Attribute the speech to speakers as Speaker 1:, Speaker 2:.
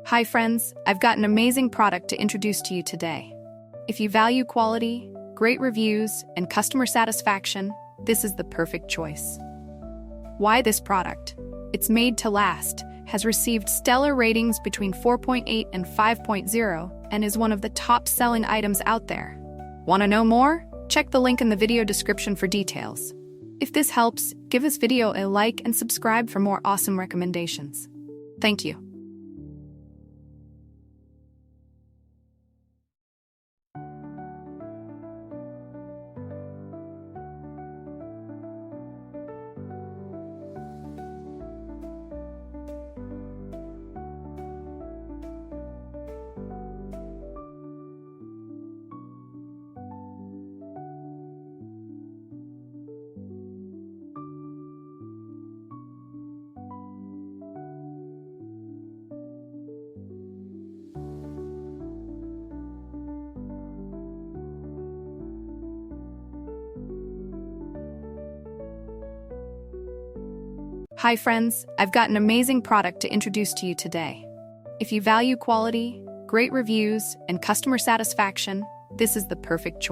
Speaker 1: Hi friends, I've got an amazing product to introduce to you today. If you value quality, great reviews, and customer satisfaction, this is the perfect choice. Why this product? It's made to last, has received stellar ratings between 4.8 and 5.0, and is one of the top-selling items out there. Want to know more? Check the link in the video description for details. If this helps, give this video a like and subscribe for more awesome recommendations. Thank you. Hi friends, I've got an amazing product to introduce to you today. If you value quality, great reviews, and customer satisfaction, this is the perfect choice.